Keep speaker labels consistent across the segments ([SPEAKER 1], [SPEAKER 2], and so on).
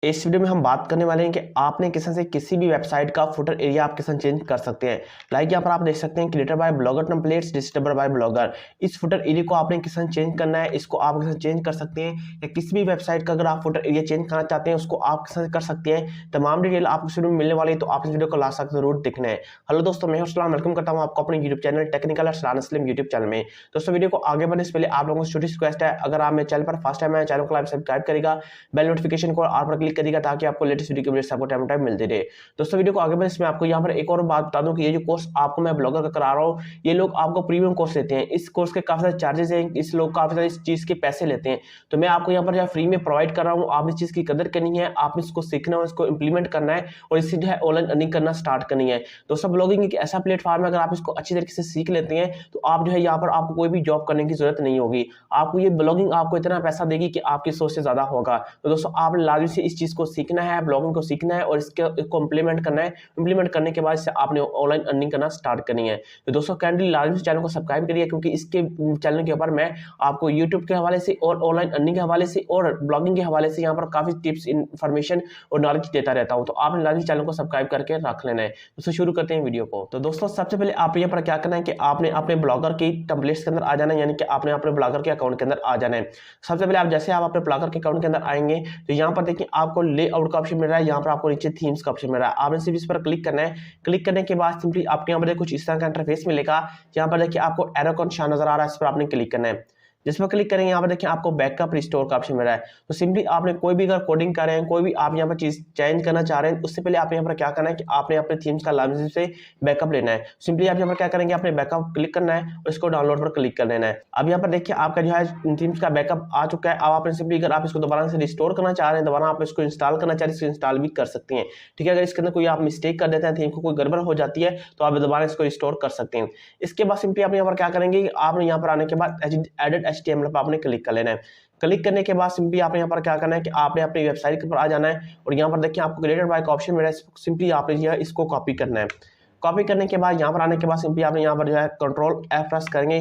[SPEAKER 1] इस वीडियो में हम बात करने वाले हैं कि आपने किसी से किसी भी वेबसाइट का फुटर एरिया आप किसी चेंज कर सकते हैं। लाइक यहाँ पर आप देख सकते हैं created by blogger templates distributed by blogger. इस फुटर एरिया को आपने किसी चेंज करना है, इसको आप किसी चेंज कर सकते हैं या किसी भी वेबसाइट का अगर आप फुटर एरिया चेंज करना चाहते हैं उसको आप किसी कर सकते हैं। तमाम डिटेल आपको इस वीडियो में मिलने वाली है, तो आप इस वीडियो को लास्ट तक जरूर देखना है। हेलो दोस्तों, मैं सलाम वेलकम करता हूँ आपको अपने यूट्यूब चैनल टेक्निकल और स्लिम यूट्यूब चैनल में। दोस्तों वीडियो को आगे बढ़ने से पहले आप लोगों से छोटी रिक्वेस्ट है, अगर आप मेरे चैनल पर फर्स्ट टाइम आए चैनल को सब्सक्राइब करेगा, बेल नोटिफिकेशन को ऑल पर क्लिक करेगा ताकि आपको लेटेस्ट वीडियो की अपडेट्स आपको टाइम टाइम मिलते रहे। दोस्तों वीडियो को आगे बढ़ने से मैं आपको यहाँ पर एक और बात बता दूं कि ये जो कोर्स आपको मैं ब्लॉगर का करा रहा हूँ, ये लोग आपको प्रीमियम कोर्स लेते हैं। इस कोर्स के काफी सारे चार्जेस हैं, इस लोग काफी सारी इस चीज के पैसे लेते हैं। तो मैं आपको यहाँ पर जो फ्री में प्रोवाइड कर रहा हूँ, आप इस चीज की कदर करनी है, आप इसको सीखना है, इसको इंप्लीमेंट करना है और इससे जो है ऑनलाइन अर्निंग करना स्टार्ट करनी है। दोस्तों ब्लॉगिंग एक ऐसा प्लेटफॉर्म है, अगर आप इसको अच्छी तरीके से सीख लेते हैं तो आप जो है यहाँ पर आपको कोई भी जॉब करने की जरूरत नहीं होगी। आपको ये ब्लॉगिंग आपको इतना पैसा देगी कि आपकी सोच से ज्यादा होगा। तो दोस्तों आप लाजमी से इस चीज को सीखना है, ब्लॉगिंग को सीखना है और इसको इंप्लीमेंट करना है। इंप्लीमेंट करने के बाद से आपने ऑनलाइन अर्निंग करना स्टार्ट करनी है। तो दोस्तों कैंडली लाजमी से चैनल को सब्सक्राइब करिए, क्योंकि इसके चैनल के ऊपर मैं आपको यूट्यूब के हवाले से और ऑनलाइन अर्निंग के हवाले से और ब्लॉगिंग के हवाले से यहाँ पर काफी टिप्स इन्फॉर्मेशन और नॉलेज देता रहता हूँ। तो आपने लाजमी चैनल को सब्सक्राइब करके रख लेना है। दोस्तों शुरू करते हैं वीडियो को। तो दोस्तों सबसे पहले आप यहाँ पर क्या करना है कि आपने अपने ब्लॉगर की टेम्पलेट्स के अंदर आ जाना है, यानी कि आपने अपने ब्लॉगर के अकाउंट के अंदर आ जाना है। सबसे पहले आप जैसे आप अपने ब्लॉगर के अकाउंट के अंदर आएंगे तो यहाँ पर देखिए आपको लेआउट का ऑप्शन मिल रहा है, यहाँ पर आपको नीचे थीम्स का ऑप्शन मिल रहा है। आपने सिर्फ इस पर क्लिक करना है। क्लिक करने के बाद सिंपली आपके यहाँ पर कुछ इस तरह का इंटरफेस मिलेगा। यहाँ पर देखिए आपको एरो का निशान नजर आ रहा है, इस पर आपने क्लिक करना है। जिस पर क्लिक करेंगे यहाँ पर देखिए आपको बैकअप रिस्टोर का ऑप्शन मिल रहा है। तो सिंपली आपने कोई भी अगर कोडिंग कर रहे हैं, कोई भी आप यहाँ पर चीज चेंज करना चाह रहे हैं, उससे पहले आप यहाँ पर क्या करना है कि आपने अपने थीम्स का लाजमी से बैकअप लेना है। सिंपली आप यहाँ पर क्या करेंगे, अपने बैकअप क्लिक करना है और इसको डाउनलोड पर क्लिक कर लेना है। अब यहाँ पर देखिए आपका जो है थीम्स का बैकअप आ चुका है। अब आपने सिंपली अगर आप इसको दोबारा से रिस्टोर करना चाह रहे हैं, दोबारा आप इसको इंस्टॉल करना चाह रहे हैं, इसको इंस्टॉल भी कर सकते हैं। ठीक है, अगर इसके अंदर कोई आप मिस्टेक कर देते हैं, थीम को कोई गड़बड़ हो जाती है, तो आप दोबारा इसको रिस्टोर कर सकते हैं। इसके बाद सिंपली आप यहाँ पर क्या करेंगे, आपने यहाँ पर आने के बाद एडिट HTML पर आपने क्लिक कर लेना है। क्लिक करने के बाद सिंपली आपने यहाँ पर क्या करना है कि आपने अपनी वेबसाइट के ऊपर आ जाना है और यहाँ पर देखिए आपको क्रिएटेड बाय का ऑप्शन मिला है। सिंपली आपने जो है इसको कॉपी करना है। कॉपी करने के बाद यहाँ पर आने के बाद सिंपली आपने यहाँ पर जो है Ctrl+F प्रेस करेंगे।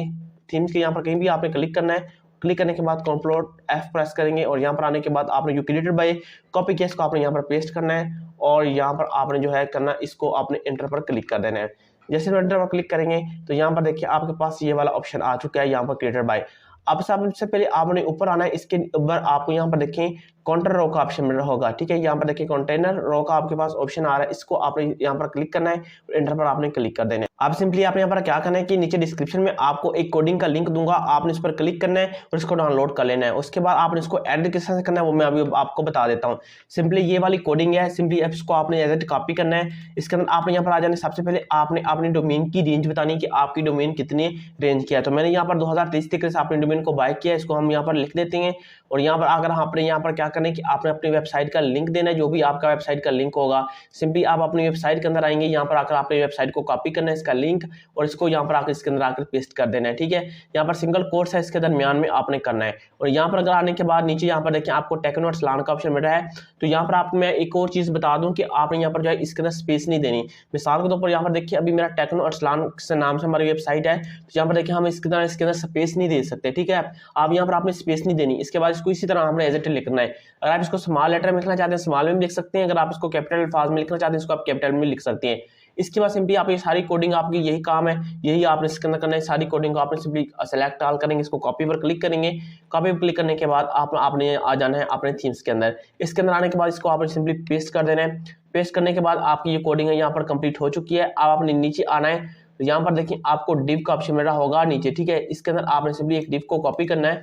[SPEAKER 1] थीम्स के यहाँ पर कहीं भी आपने क्लिक करना है। क्लिक करने के बाद Ctrl+F प्रेस करेंगे और यहाँ पर आने के बाद आपने जो क्रिएटेड बाय कॉपी किया इसको आपने यहाँ पर पेस्ट करना है और यहाँ पर आपने जो है करना इसको आपने एंटर पर क्लिक कर देना है। जैसे एंटर पर क्लिक करेंगे तो यहाँ पर देखिए आपके पास ये वाला ऑप्शन आ चुका है, यहाँ पर क्रिएटेड बाय। अब सबसे पहले आपने ऊपर आना है, इसके ऊपर आपको यहाँ पर देखें कंटेनर रो का ऑप्शन मिल रहा होगा। ठीक है, यहाँ पर देखिए कंटेनर रो का आपके पास ऑप्शन आ रहा है, इसको आपने यहाँ पर क्लिक करना है और एंटर पर आपने क्लिक कर देना है। अब सिंपली आपने यहाँ पर क्या करना है कि नीचे डिस्क्रिप्शन में आपको एक कोडिंग का लिंक दूंगा, आपने इस पर क्लिक करना है और इसको डाउनलोड कर लेना है। उसके बाद आपने इसको एडिट किस तरह से करना है वो मैं अभी आपको बता देता हूँ। सिंपली ये वाली कोडिंग है, सिंपली इसको आपने एज कॉपी करना है। इसके अंदर आपने यहाँ पर आ जाना है। सबसे पहले आपने अपने डोमेन की रेंज बतानी है कि आपकी डोमेन कितनी रेंज किया है। तो मैंने यहाँ पर 2023 तक से अपने डोमेन को बाय किया है, इसको हम यहाँ पर लिख देते हैं। और यहाँ पर अगर आपने यहाँ पर क्या करना है कि आपने अपनी वेबसाइट का लिंक देना है, जो भी आपका वेबसाइट का लिंक होगा। सिंपली आप अपनी वेबसाइट के अंदर आएंगे, यहाँ पर आकर आपने वेबसाइट को कॉपी करना है इसका लिंक और इसको यहाँ पर आकर इसके अंदर आकर पेस्ट कर देना है। ठीक है, यहाँ पर सिंगल कोट्स है, इसके दरमियान में आपने करना है। और यहाँ पर अगर आने के बाद नीचे यहाँ पर देखिए आपको टेक्नो अरसलान का ऑप्शन मिल रहा है। तो यहाँ पर आपको मैं एक और चीज बता दूं कि आपने यहाँ पर जो है इसके अंदर स्पेस नहीं देनी। मिसाल के तौर पर यहाँ पर देखिए अभी मेरा टेक्नो अरसलान से नाम से हमारी वेबसाइट है, तो यहाँ पर देखिए हम इसके अंदर स्पेस नहीं दे सकते। ठीक है, आप यहाँ पर आपने स्पेस नहीं देनी। इसके बाद इसको इसी तरह हमने एज इट इज लिखना है। अगर आप इसको स्मॉल लेटर में लिखना चाहते हैं स्मॉल में लिख सकते हैं, अगर आप इसको कैपिटल अल्फाज में लिखना चाहते हैं इसको आप कैपिटल में लिख सकते हैं। इसके बाद सिंपली आप ये सारी कोडिंग आपकी यही काम है, यही आपने इसके अंदर करना है। सारी कोडिंग को आपने सिंपली सेलेक्ट ऑल करेंगे, इसको कॉपी पर क्लिक करेंगे। कॉपी पर क्लिक करने के बाद आपने आ जाना है अपने थीम्स के अंदर। इसके अंदर आने के बाद इसको आपने सिंपली पेस्ट कर देना है। पेस्ट करने के बाद आपकी ये कोडिंग है यहाँ पर कंप्लीट हो चुकी है। अब आपने नीचे आना है, तो यहाँ पर देखिए आपको डिव का ऑप्शन मिल रहा होगा नीचे। ठीक है, इसके अंदर आपने सिंपली एक डिव को कॉपी करना है।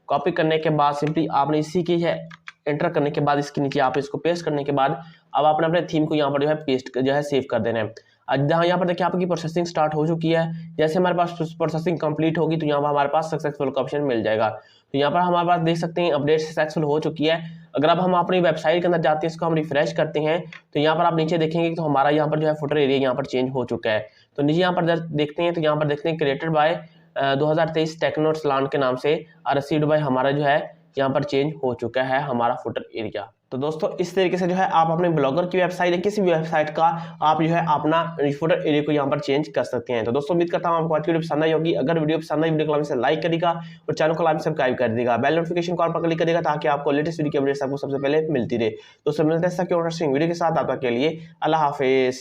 [SPEAKER 1] कॉपी करने के बाद सिंपली आपने इसी की है एंटर करने के बाद इसके नीचे आप इसको पेस्ट करने के बाद अब आपने अपने थीम को यहाँ पर जो है पेस्ट जो है सेव कर देना है। जहाँ यहाँ पर देखिए आपकी प्रोसेसिंग स्टार्ट हो चुकी है। जैसे हमारे पास प्रोसेसिंग कंप्लीट होगी तो यहाँ पर हमारे पास सक्सेसफुल का ऑप्शन मिल जाएगा। तो यहाँ पर हमारे पास देख सकते हैं अपडेट सक्सेसफुल हो चुकी है। अगर अब हम अपनी वेबसाइट के अंदर जाते हैं, इसको हम रिफ्रेश करते हैं, तो यहाँ पर आप नीचे देखेंगे तो हमारा यहाँ पर जो है फुटर एरिया यहाँ पर चेंज हो चुका है। तो नीचे यहाँ पर देखते हैं तो यहाँ पर देखते हैं क्रिएटेड बाय 2023 टेक्नो अरसलान के नाम से रिसीव्ड बाय हमारा जो है यहाँ पर चेंज हो चुका है हमारा फुटर एरिया। तो दोस्तों इस तरीके से जो है आप अपने ब्लॉगर की वेबसाइट या किसी भी वेबसाइट का आप जो है अपना फुटर एरिया को यहाँ पर चेंज कर सकते हैं। तो दोस्तों उम्मीद करता हूँ आपको आज की वीडियो पसंद आई होगी। अगर वीडियो पसंद आई, वीडियो को से लाइक करेगा और चैनल को लाइक सब्सक्राइब कर देगा, बेल नोटिफिकेशन कॉल पर क्लिक करेगा ताकि आपको लेटेस्ट वीडियो की अपडेट्स आपको सबसे पहले मिलती रहे। दोस्तों मिलते हैं वीडियो के साथ, आपके लिए अल्लाह हाफिज।